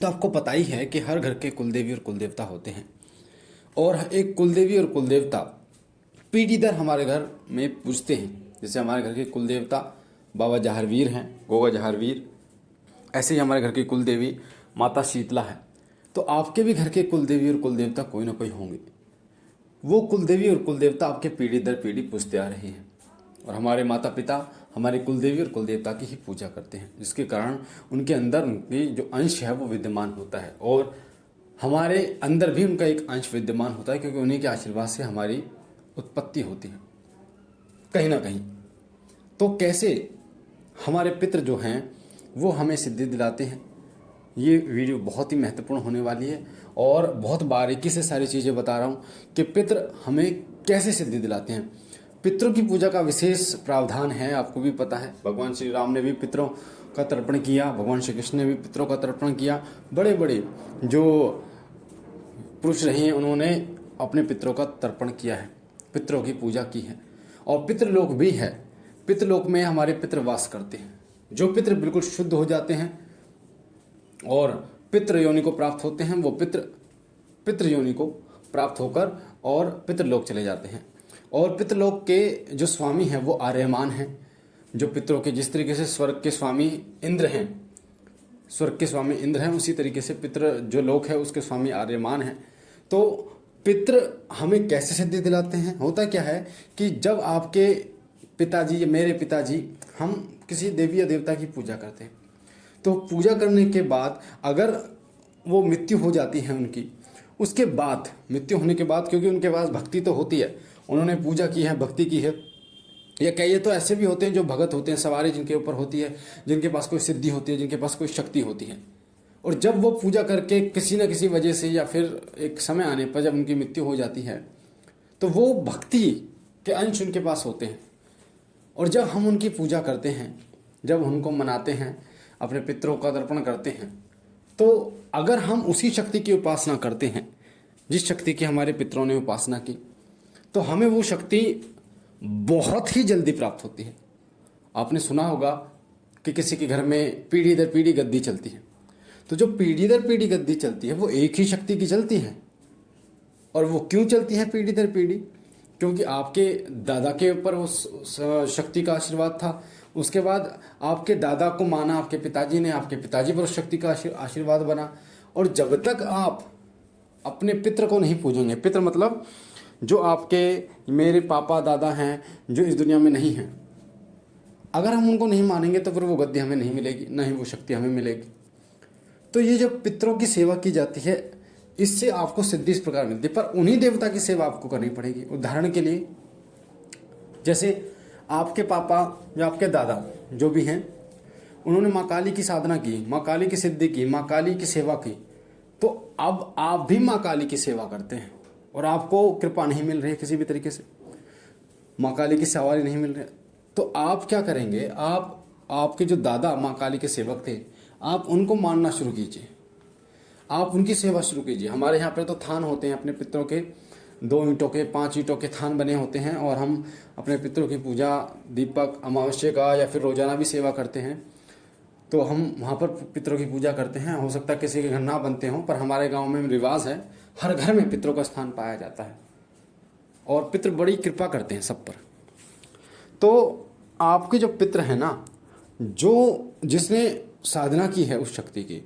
तो आपको पता ही है कि हर घर के कुलदेवी और कुलदेवता होते हैं और एक कुलदेवी और कुलदेवता पीढ़ी दर हमारे घर में पूजते हैं। जैसे हमारे घर के कुलदेवता बाबा जहारवीर हैं, गोगा जहारवीर, ऐसे ही हमारे घर की कुलदेवी माता शीतला है। तो आपके भी घर के कुलदेवी और कुलदेवता कोई ना कोई होंगे। वो कुलदेवी और कुलदेवता आपके पीढ़ी दर पीढ़ी पूजते आ रहे हैं और हमारे माता पिता हमारे कुलदेवी और कुलदेवता की ही पूजा करते हैं, जिसके कारण उनके अंदर उनकी जो अंश है वो विद्यमान होता है और हमारे अंदर भी उनका एक अंश विद्यमान होता है, क्योंकि उन्हीं के आशीर्वाद से हमारी उत्पत्ति होती है कहीं ना कहीं। तो कैसे हमारे पितृ जो हैं वो हमें सिद्धि दिलाते हैं, ये वीडियो बहुत ही महत्वपूर्ण होने वाली है और बहुत बारीकी से सारी चीज़ें बता रहा हूँ कि पितृ हमें कैसे सिद्धि दिलाते हैं। पितरों की पूजा का विशेष प्रावधान है, आपको भी पता है। भगवान श्री राम ने भी पितरों का तर्पण किया, भगवान श्री कृष्ण ने भी पितरों का तर्पण किया। बड़े बड़े जो पुरुष रहे हैं उन्होंने अपने पितरों का तर्पण किया है, पितरों की पूजा की है। और पितृलोक भी है, पितृलोक में हमारे पितृ वास करते हैं। जो पितृ बिल्कुल शुद्ध हो जाते हैं और पितृ योनि को प्राप्त होते हैं, वो पितृ योनि को प्राप्त होकर और पितृलोक चले जाते हैं। और पितृलोक के जो स्वामी हैं वो आर्यमान हैं। जो पितरों के जिस तरीके से स्वर्ग के स्वामी इंद्र हैं, स्वर्ग के स्वामी इंद्र हैं, उसी तरीके से पितृ जो लोक है उसके स्वामी आर्यमान हैं। तो पितृ हमें कैसे सिद्धि दिलाते हैं? होता क्या है कि जब आपके पिताजी या मेरे पिताजी हम किसी देवी या देवता की पूजा करते हैं, तो पूजा करने के बाद अगर वो मृत्यु हो जाती है उनकी, उसके बाद मृत्यु होने के बाद, क्योंकि उनके पास भक्ति तो होती है, उन्होंने पूजा की है, भक्ति की है, या कई तो ऐसे भी होते हैं जो भगत होते हैं, सवारी जिनके ऊपर होती है, जिनके पास कोई सिद्धि होती है, जिनके पास कोई शक्ति होती है। और जब वो पूजा करके किसी न किसी वजह से या फिर एक समय आने पर जब उनकी मृत्यु हो जाती है, तो वो भक्ति के अंश उनके पास होते हैं। और जब हम उनकी पूजा करते हैं, जब उनको मनाते हैं, अपने पितरों का तर्पण करते हैं, तो अगर हम उसी शक्ति की उपासना करते हैं जिस शक्ति की हमारे पितरों ने उपासना की, तो हमें वो शक्ति बहुत ही जल्दी प्राप्त होती है। आपने सुना होगा कि किसी के घर में पीढ़ी दर पीढ़ी गद्दी चलती है, तो जो पीढ़ी दर पीढ़ी गद्दी चलती है वो एक ही शक्ति की चलती है। और वो क्यों चलती है पीढ़ी दर पीढ़ी? क्योंकि आपके दादा के ऊपर उस शक्ति का आशीर्वाद था, उसके बाद आपके दादा को माना आपके पिताजी ने, आपके पिताजी पर उस शक्ति का आशीर्वाद बना। और जब तक आप अपने पितृ को नहीं पूजेंगे, पितृ मतलब जो आपके मेरे पापा दादा हैं जो इस दुनिया में नहीं हैं, अगर हम उनको नहीं मानेंगे तो फिर वो गद्दी हमें नहीं मिलेगी, ना ही वो शक्ति हमें मिलेगी। तो ये जब पितरों की सेवा की जाती है, इससे आपको सिद्धि इस प्रकार मिलती है, पर उन्हीं देवता की सेवा आपको करनी पड़ेगी। उदाहरण के लिए, जैसे आपके पापा या आपके दादा जो भी हैं, उन्होंने माँ काली की साधना की, माँ काली की सिद्धि की, माँ काली की सेवा की, तो अब आप भी माँ काली की सेवा करते हैं और आपको कृपा नहीं मिल रही है, किसी भी तरीके से माँ काली की सवारी नहीं मिल रही, तो आप क्या करेंगे? आपके जो दादा माँ काली के सेवक थे, आप उनको मानना शुरू कीजिए, आप उनकी सेवा शुरू कीजिए। हमारे यहाँ पे तो थान होते हैं अपने पितरों के, 2 ईंटों के 5 ईंटों के थान बने होते हैं और हम अपने पितरों की पूजा दीपक अमावस्या का या फिर रोजाना भी सेवा करते हैं। तो हम वहाँ पर पितरों की पूजा करते हैं। हो सकता है किसी के घर ना बनते हों, पर हमारे गांव में रिवाज है, हर घर में पितरों का स्थान पाया जाता है और पितृ बड़ी कृपा करते हैं सब पर। तो आपके जो पितृ हैं ना, जो जिसने साधना की है उस शक्ति की,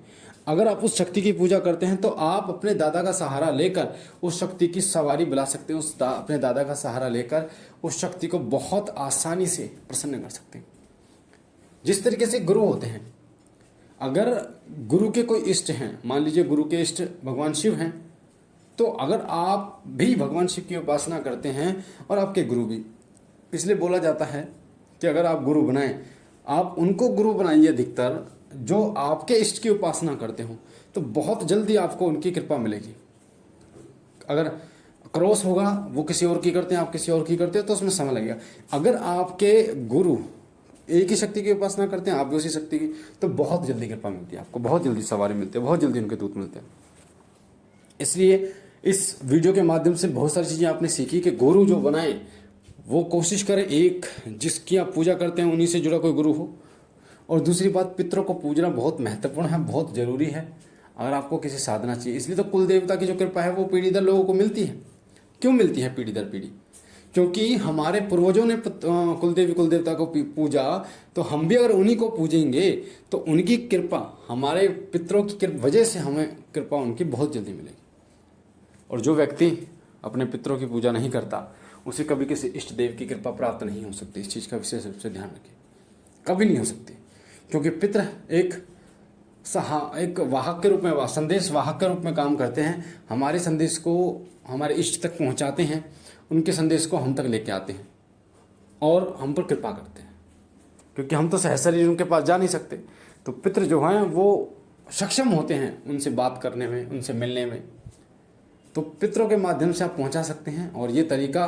अगर आप उस शक्ति की पूजा करते हैं तो आप अपने दादा का सहारा लेकर उस शक्ति की सवारी बुला सकते हैं। अपने दादा का सहारा लेकर उस शक्ति को बहुत आसानी से प्रसन्न कर सकते हैं। जिस तरीके से गुरु होते हैं, अगर गुरु के कोई इष्ट हैं, मान लीजिए गुरु के इष्ट भगवान शिव हैं, तो अगर आप भी भगवान शिव की उपासना करते हैं और आपके गुरु भी, इसलिए बोला जाता है कि अगर आप गुरु बनाएं, आप उनको गुरु बनाइए अधिकतर जो आपके इष्ट की उपासना करते हो, तो बहुत जल्दी आपको उनकी कृपा मिलेगी। अगर क्रॉस होगा, वो किसी और की करते हैं, आप किसी और की करते हो, तो उसमें समय लगेगा। अगर आपके गुरु एक ही शक्ति की उपासना करते हैं, आप भी उसी शक्ति की, तो बहुत जल्दी कृपा मिलती है आपको, बहुत जल्दी सवारी मिलती है, बहुत जल्दी उनके दूत मिलते हैं। इसलिए इस वीडियो के माध्यम से बहुत सारी चीज़ें आपने सीखी कि गुरु जो बनाए वो कोशिश करें एक जिसकी आप पूजा करते हैं उन्हीं से जुड़ा कोई गुरु हो। और दूसरी बात, पितरों को पूजना बहुत महत्वपूर्ण है, बहुत ज़रूरी है। अगर आपको किसी साधना चाहिए, इसलिए तो कुल देवता की जो कृपा है वो पीढ़ी दर लोगों को मिलती है। क्यों मिलती है पीढ़ी दर पीढ़ी? क्योंकि हमारे पूर्वजों ने कुलदेवी कुल देवता को पूजा, तो हम भी अगर उन्हीं को पूजेंगे तो उनकी कृपा, हमारे पितरों की वजह से हमें कृपा उनकी बहुत जल्दी मिलेगी। और जो व्यक्ति अपने पितरों की पूजा नहीं करता उसे कभी किसी इष्ट देव की कृपा प्राप्त नहीं हो सकती। इस चीज़ का विशेष रूप से ध्यान रखिए, कभी नहीं हो सकती। क्योंकि पितर एक वाहक के रूप में, संदेश वाहक के रूप में काम करते हैं। हमारे संदेश को हमारे इष्ट तक पहुंचाते हैं, उनके संदेश को हम तक लेके आते हैं और हम पर कृपा करते हैं। क्योंकि हम तो सहशरीर उनके पास जा नहीं सकते, तो पितृ जो हैं वो सक्षम होते हैं उनसे बात करने में, उनसे मिलने में। तो पितरों के माध्यम से आप पहुंचा सकते हैं। और ये तरीका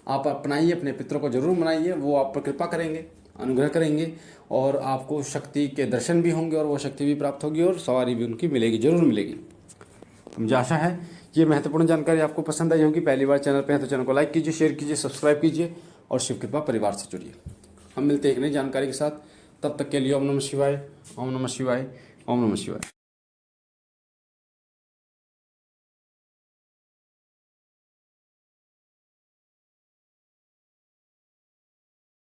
आप अपनाइए, अपने पितरों को जरूर मनाइए, वो आप पर कृपा करेंगे, अनुग्रह करेंगे और आपको शक्ति के दर्शन भी होंगे और वो शक्ति भी प्राप्त होगी और सवारी भी उनकी मिलेगी, जरूर मिलेगी। तो मुझे आशा है ये महत्वपूर्ण जानकारी आपको पसंद आई होगी। पहली बार चैनल पे हैं तो चैनल को लाइक कीजिए, शेयर कीजिए, सब्सक्राइब कीजिए और शिव कृपा परिवार से जुड़िए। हम मिलते हैं एक नई जानकारी के साथ, तब तक के लिए ओम नमः शिवाय, ओम नमः शिवाय, ओम नमः शिवाय।